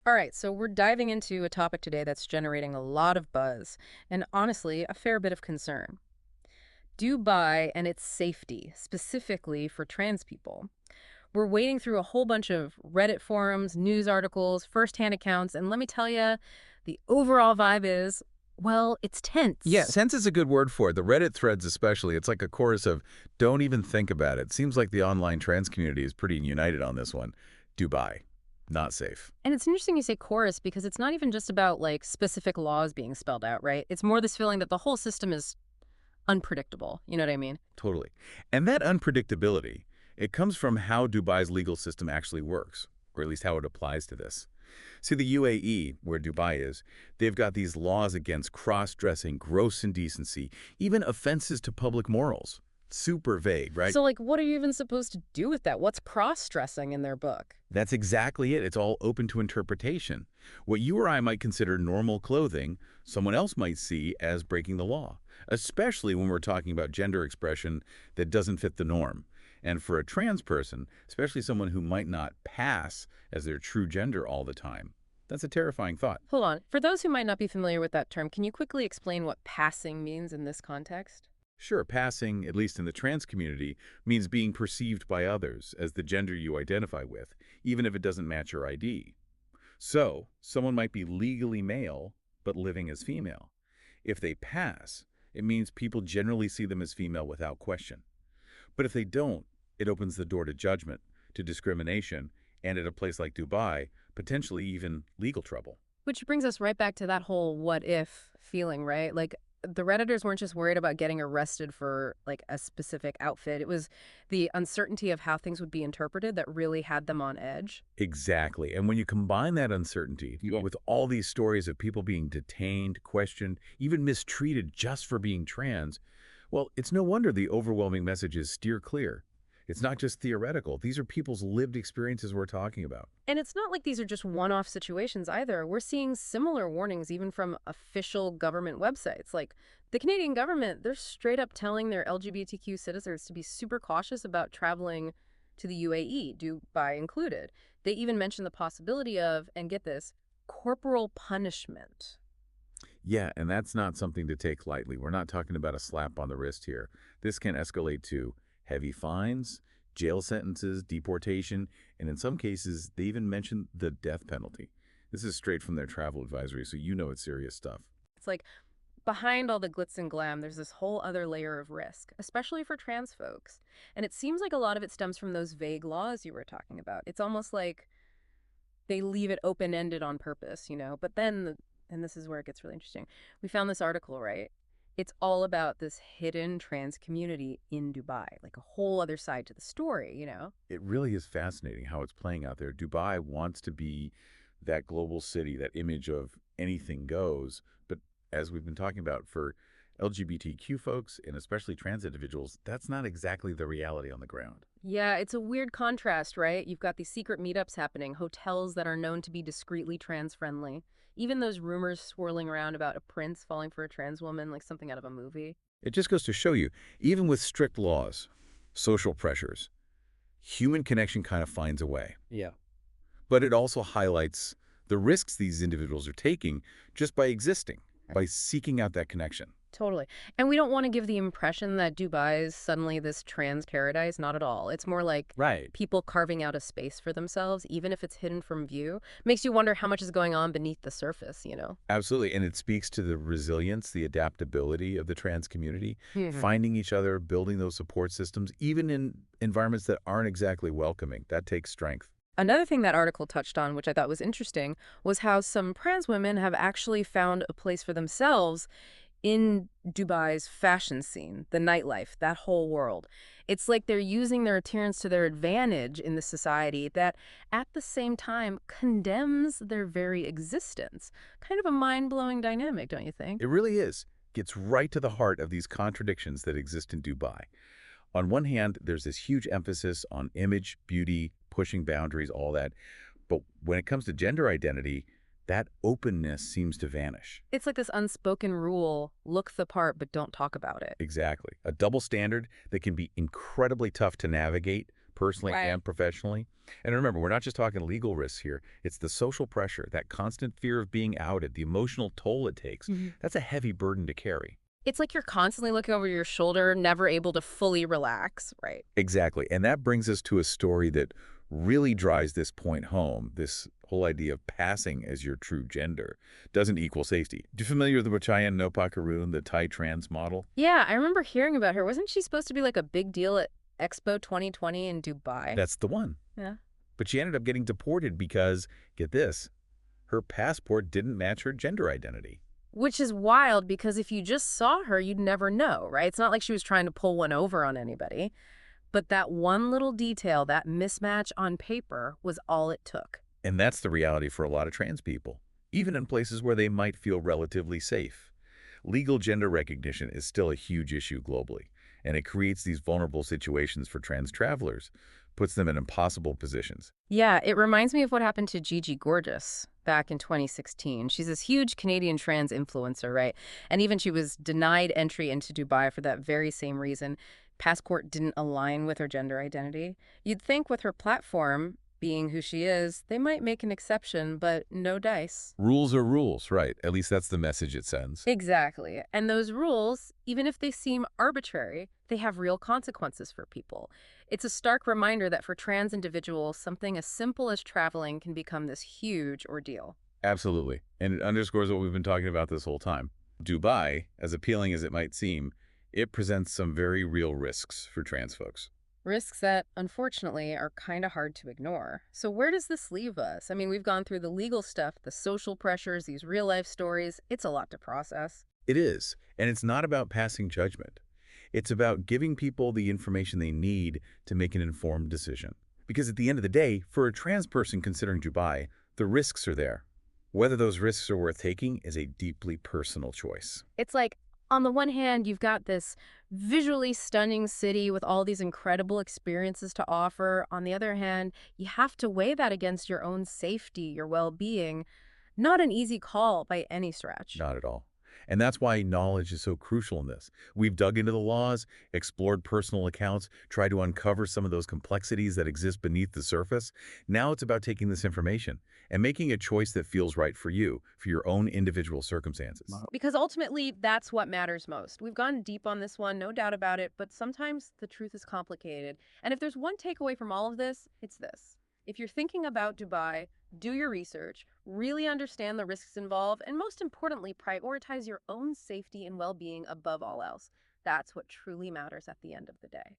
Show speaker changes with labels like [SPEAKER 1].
[SPEAKER 1] All right, so we're diving into a topic today that's generating a lot of buzz and honestly, a fair bit of concern. Dubai and its safety, specifically for trans people. We're wading through a whole bunch of Reddit forums, news articles, firsthand accounts, and let me tell you, the overall vibe is, well, it's
[SPEAKER 2] Yeah,
[SPEAKER 1] tense.
[SPEAKER 2] tense is a good word for it. The Reddit threads especially, it's like a chorus of don't even think about it. Seems like the online trans community is pretty united on this one. Dubai, not safe.
[SPEAKER 1] And it's interesting you say chorus because it's not even just about like specific laws being spelled out, right? It's more this feeling that the whole system is unpredictable. You know what I mean?
[SPEAKER 2] Totally. And that unpredictability, it comes from how Dubai's legal system actually works, or at least how it applies to this. See, the UAE, where Dubai is, they've got these laws against cross-dressing, gross indecency, even offenses to public morals. Super vague, right?
[SPEAKER 1] So, like, what are you even supposed to do with that? What's cross-dressing in their book?
[SPEAKER 2] That's exactly it. It's all open to interpretation. What you or I might consider normal clothing, someone else might see as breaking the law, especially when we're talking about gender expression that doesn't fit the norm. And for a trans person, especially someone who might not pass as their true gender all the time, that's a terrifying thought.
[SPEAKER 1] Hold on. For those who might not be familiar with that term, can you quickly explain what passing means in this context?
[SPEAKER 2] Sure, passing, at least in the trans community, means being perceived by others as the gender you identify with, even if it doesn't match your ID. So, someone might be legally male, but living as female. If they pass, it means people generally see them as female without question. But if they don't, it opens the door to judgment, to discrimination, and at a place like Dubai, potentially even legal trouble.
[SPEAKER 1] Which brings us right back to that whole what if feeling, right? Like, the Redditors weren't just worried about getting arrested for, like, a specific outfit. It was the uncertainty of how things would be interpreted that really had them on edge.
[SPEAKER 2] Exactly. And when you combine that uncertainty with all these stories of people being detained, questioned, even mistreated just for being trans, well, it's no wonder the overwhelming message is steer clear. It's not just theoretical. These are people's lived experiences we're talking about.
[SPEAKER 1] And it's not like these are just one-off situations either. We're seeing similar warnings even from official government websites. Like the Canadian government, they're straight up telling their LGBTQ citizens to be super cautious about traveling to the UAE, Dubai included. They even mention the possibility of, and get this, corporal punishment.
[SPEAKER 2] Yeah, and that's not something to take lightly. We're not talking about a slap on the wrist here. This can escalate to heavy fines, jail sentences, deportation, and in some cases, they even mention the death penalty. This is straight from their travel advisory, so you know it's serious stuff.
[SPEAKER 1] It's like behind all the glitz and glam, there's this whole other layer of risk, especially for trans folks. And it seems like a lot of it stems from those vague laws you were talking about. It's almost like they leave it open-ended on purpose, you know? But then, and this is where it gets really interesting, we found this article, right? It's all about this hidden trans community in Dubai, like a whole other side to the story, you know?
[SPEAKER 2] It really is fascinating how it's playing out there. Dubai wants to be that global city, that image of anything goes, but as we've been talking about, for LGBTQ folks, and especially trans individuals, that's not exactly the reality on the ground.
[SPEAKER 1] Yeah, it's a weird contrast, right? You've got these secret meetups happening, hotels that are known to be discreetly trans-friendly. Even those rumors swirling around about a prince falling for a trans woman, like something out of a movie.
[SPEAKER 2] It just goes to show you, even with strict laws, social pressures, human connection kind of finds a way.
[SPEAKER 1] Yeah.
[SPEAKER 2] But it also highlights the risks these individuals are taking just by existing, by seeking out that connection.
[SPEAKER 1] Totally. And we don't want to give the impression that Dubai is suddenly this trans paradise. Not at all. It's more like
[SPEAKER 2] Right.
[SPEAKER 1] people carving out a space for themselves, even if it's hidden from view. Makes you wonder how much is going on beneath the surface, you know?
[SPEAKER 2] Absolutely. And it speaks to the resilience, the adaptability of the trans community,
[SPEAKER 1] Mhm.
[SPEAKER 2] finding each other, building those support systems, even in environments that aren't exactly welcoming. That takes strength.
[SPEAKER 1] Another thing that article touched on, which I thought was interesting, was how some trans women have actually found a place for themselves in Dubai's fashion scene, the nightlife, that whole world. It's like they're using their adherence to their advantage in the society that, at the same time, condemns their very existence. Kind of a mind-blowing dynamic, don't you think?
[SPEAKER 2] It really is. Gets right to the heart of these contradictions that exist in Dubai. On one hand, there's this huge emphasis on image, beauty, pushing boundaries, all that. But when it comes to gender identity, that openness seems to vanish.
[SPEAKER 1] It's like this unspoken rule, look the part, but don't talk about it.
[SPEAKER 2] Exactly. A double standard that can be incredibly tough to navigate, personally
[SPEAKER 1] Right.
[SPEAKER 2] and professionally. And remember, we're not just talking legal risks here. It's the social pressure, that constant fear of being outed, the emotional toll it takes.
[SPEAKER 1] Mhm.
[SPEAKER 2] That's a heavy burden to carry.
[SPEAKER 1] It's like you're constantly looking over your shoulder, never able to fully relax. Right.
[SPEAKER 2] Exactly. And that brings us to a story that really drives this point home. This whole idea of passing as your true gender doesn't equal safety. Do you familiar with the Wachayan Nopakaroon, the Thai trans model?
[SPEAKER 1] Yeah, I remember hearing about her. Wasn't she supposed to be like a big deal at Expo 2020 in Dubai?
[SPEAKER 2] That's the one.
[SPEAKER 1] Yeah.
[SPEAKER 2] But she ended up getting deported because, get this, her passport didn't match her gender identity.
[SPEAKER 1] Which is wild because if you just saw her, you'd never know, right? It's not like she was trying to pull one over on anybody. But that one little detail, that mismatch on paper, was all it took.
[SPEAKER 2] And that's the reality for a lot of trans people, even in places where they might feel relatively safe. Legal gender recognition is still a huge issue globally, and it creates these vulnerable situations for trans travelers, puts them in impossible positions.
[SPEAKER 1] Yeah, it reminds me of what happened to Gigi Gorgeous back in 2016. She's this huge Canadian trans influencer, right? And even she was denied entry into Dubai for that very same reason. Passport didn't align with her gender identity. You'd think with her platform being who she is, they might make an exception, but no dice.
[SPEAKER 2] Rules are rules, right? At least that's the message it sends.
[SPEAKER 1] Exactly. And those rules, even if they seem arbitrary, they have real consequences for people. It's a stark reminder that for trans individuals, something as simple as traveling can become this huge ordeal.
[SPEAKER 2] Absolutely. And it underscores what we've been talking about this whole time. Dubai, as appealing as it might seem, it presents some very real risks for trans folks.
[SPEAKER 1] Risks that, unfortunately, are kind of hard to ignore. So where does this leave us? I mean, we've gone through the legal stuff, the social pressures, these real-life stories. It's a lot to process.
[SPEAKER 2] It is, and it's not about passing judgment. It's about giving people the information they need to make an informed decision. Because at the end of the day, for a trans person considering Dubai, the risks are there. Whether those risks are worth taking is a deeply personal choice.
[SPEAKER 1] It's like, on the one hand, you've got this visually stunning city with all these incredible experiences to offer. On the other hand, you have to weigh that against your own safety, your well-being. Not an easy call by any stretch.
[SPEAKER 2] Not at all. And that's why knowledge is so crucial in this. We've dug into the laws, explored personal accounts, tried to uncover some of those complexities that exist beneath the surface. Now it's about taking this information and making a choice that feels right for you, for your own individual circumstances. Wow.
[SPEAKER 1] Because ultimately, that's what matters most. We've gone deep on this one, no doubt about it, but sometimes the truth is complicated. And if there's one takeaway from all of this, it's this. If you're thinking about Dubai, do your research, really understand the risks involved, and most importantly, prioritize your own safety and well-being above all else. That's what truly matters at the end of the day.